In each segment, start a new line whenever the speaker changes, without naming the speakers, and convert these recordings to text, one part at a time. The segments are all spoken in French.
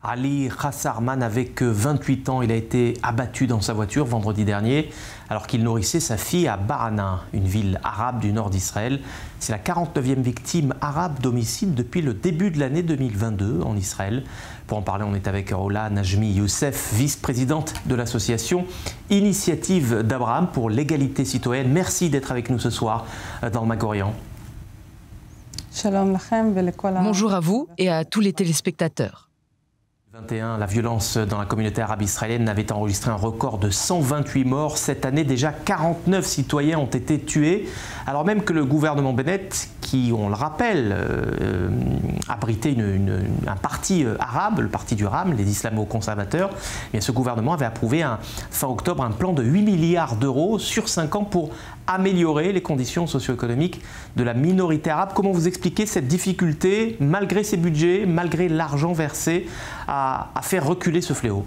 Ali Khassarman avait que 28 ans. Il a été abattu dans sa voiture vendredi dernier alors qu'il nourrissait sa fille à Barana, une ville arabe du nord d'Israël. C'est la 49e victime arabe d'homicide depuis le début de l'année 2022 en Israël. Pour en parler, on est avec Ola Najmi Youssef, vice-présidente de l'association Initiative d'Abraham pour l'égalité citoyenne. Merci d'être avec nous ce soir dans le Mag-Orient.
Bonjour à vous et à tous les téléspectateurs.
2021, la violence dans la communauté arabe israélienne avait enregistré un record de 128 morts. Cette année, déjà 49 citoyens ont été tués, alors même que le gouvernement Bennett, qui, on le rappelle, abritait un parti arabe, le parti du RAM, les islamo-conservateurs, et ce gouvernement avait approuvé fin octobre un plan de 8 milliards d'euros sur 5 ans pour améliorer les conditions socio-économiques de la minorité arabe. Comment vous expliquez cette difficulté, malgré ces budgets, malgré l'argent versé, à faire reculer ce fléau ?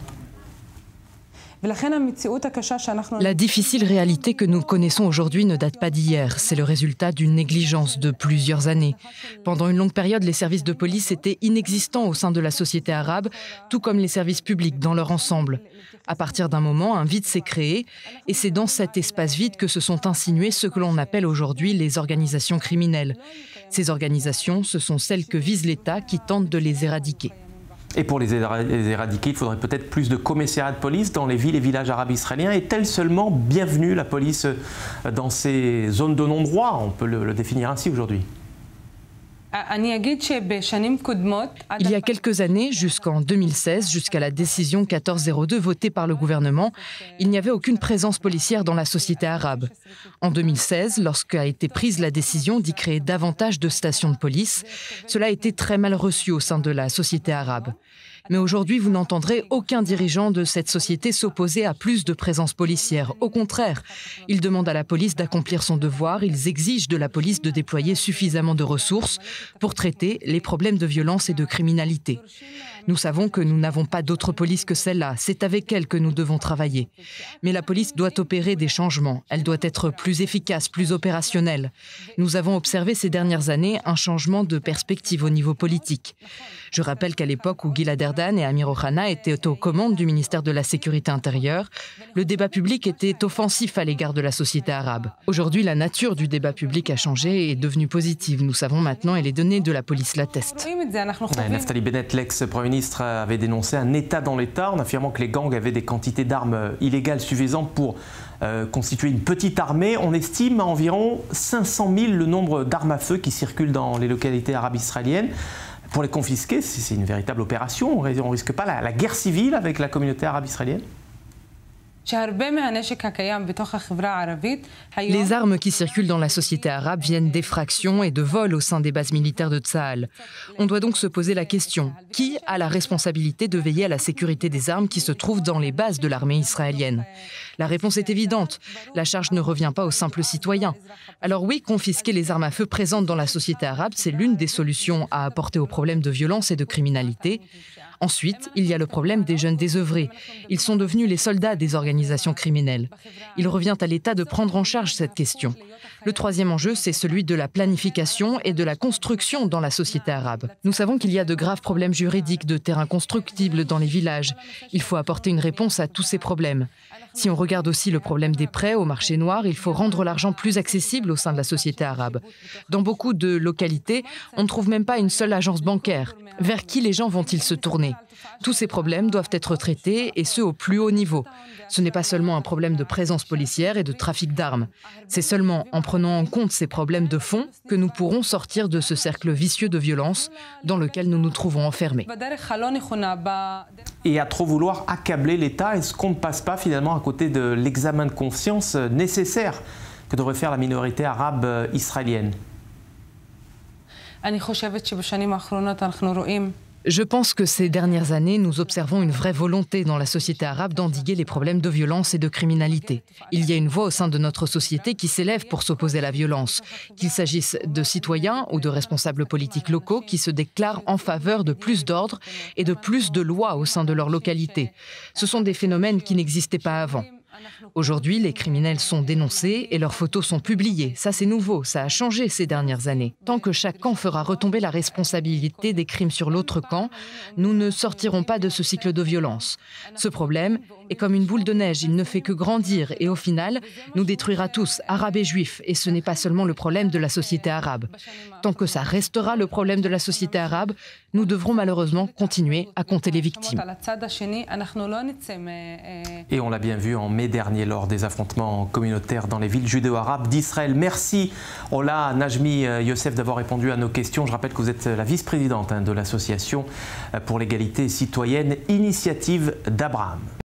La difficile réalité que nous connaissons aujourd'hui ne date pas d'hier. C'est le résultat d'une négligence de plusieurs années. Pendant une longue période, les services de police étaient inexistants au sein de la société arabe, tout comme les services publics dans leur ensemble. À partir d'un moment, un vide s'est créé et c'est dans cet espace vide que se sont insinuées ce que l'on appelle aujourd'hui les organisations criminelles. Ces organisations, ce sont celles que vise l'État qui tente de les éradiquer.
Et pour les éradiquer, il faudrait peut-être plus de commissariats de police dans les villes et villages arabes israéliens. Est-elle seulement bienvenue, la police, dans ces zones de non-droit? On peut le définir ainsi aujourd'hui.
Il y a quelques années, jusqu'en 2016, jusqu'à la décision 1402 votée par le gouvernement, il n'y avait aucune présence policière dans la société arabe. En 2016, lorsqu'a été prise la décision d'y créer davantage de stations de police, cela a été très mal reçu au sein de la société arabe. Mais aujourd'hui, vous n'entendrez aucun dirigeant de cette société s'opposer à plus de présence policière. Au contraire, ils demandent à la police d'accomplir son devoir, ils exigent de la police de déployer suffisamment de ressources pour traiter les problèmes de violence et de criminalité. Nous savons que nous n'avons pas d'autre police que celle-là. C'est avec elle que nous devons travailler. Mais la police doit opérer des changements. Elle doit être plus efficace, plus opérationnelle. Nous avons observé ces dernières années un changement de perspective au niveau politique. Je rappelle qu'à l'époque où Gilad Erdan et Amir Ohana étaient aux commandes du ministère de la Sécurité intérieure, le débat public était offensif à l'égard de la société arabe. Aujourd'hui, la nature du débat public a changé et est devenue positive. Nous savons maintenant et les données de la police l'attestent.
Naftali Bennett, l'ex-premier ministre, avait dénoncé un État dans l'État en affirmant que les gangs avaient des quantités d'armes illégales suffisantes pour constituer une petite armée. On estime à environ 500 000 le nombre d'armes à feu qui circulent dans les localités arabes israéliennes. Pour les confisquer, c'est une véritable opération. On ne risque pas la guerre civile avec la communauté arabe israélienne?
Les armes qui circulent dans la société arabe viennent d'effractions et de vols au sein des bases militaires de Tsahal. On doit donc se poser la question, qui a la responsabilité de veiller à la sécurité des armes qui se trouvent dans les bases de l'armée israélienne? La réponse est évidente, la charge ne revient pas aux simples citoyens. Alors oui, confisquer les armes à feu présentes dans la société arabe, c'est l'une des solutions à apporter aux problèmes de violence et de criminalité. Ensuite, il y a le problème des jeunes désœuvrés. Ils sont devenus les soldats des organisations criminelles. Il revient à l'État de prendre en charge cette question. Le troisième enjeu, c'est celui de la planification et de la construction dans la société arabe. Nous savons qu'il y a de graves problèmes juridiques, de terrains constructibles dans les villages. Il faut apporter une réponse à tous ces problèmes. Si on regarde aussi le problème des prêts au marché noir, il faut rendre l'argent plus accessible au sein de la société arabe. Dans beaucoup de localités, on ne trouve même pas une seule agence bancaire. Vers qui les gens vont-ils se tourner? Tous ces problèmes doivent être traités, et ce au plus haut niveau. Ce n'est pas seulement un problème de présence policière et de trafic d'armes. C'est seulement en prenant en compte ces problèmes de fond que nous pourrons sortir de ce cercle vicieux de violence dans lequel nous nous trouvons enfermés.
Et à trop vouloir accabler l'État, est-ce qu'on ne passe pas finalement à côté de l'examen de conscience nécessaire que devrait faire la minorité arabe israélienne?
Je pense que ces dernières années, nous observons une vraie volonté dans la société arabe d'endiguer les problèmes de violence et de criminalité. Il y a une voix au sein de notre société qui s'élève pour s'opposer à la violence, qu'il s'agisse de citoyens ou de responsables politiques locaux qui se déclarent en faveur de plus d'ordre et de plus de lois au sein de leur localité. Ce sont des phénomènes qui n'existaient pas avant. Aujourd'hui, les criminels sont dénoncés et leurs photos sont publiées. Ça, c'est nouveau, ça a changé ces dernières années. Tant que chaque camp fera retomber la responsabilité des crimes sur l'autre camp, nous ne sortirons pas de ce cycle de violence. Ce problème est comme une boule de neige, il ne fait que grandir et au final, nous détruira tous, arabes et juifs. Et ce n'est pas seulement le problème de la société arabe. Tant que ça restera le problème de la société arabe, nous devrons malheureusement continuer à compter les victimes.
Et on l'a bien vu en mai dernier lors des affrontements communautaires dans les villes judéo-arabes d'Israël. Merci Ola Najmi Youssef d'avoir répondu à nos questions. Je rappelle que vous êtes la vice-présidente de l'association pour l'égalité citoyenne Initiative d'Abraham.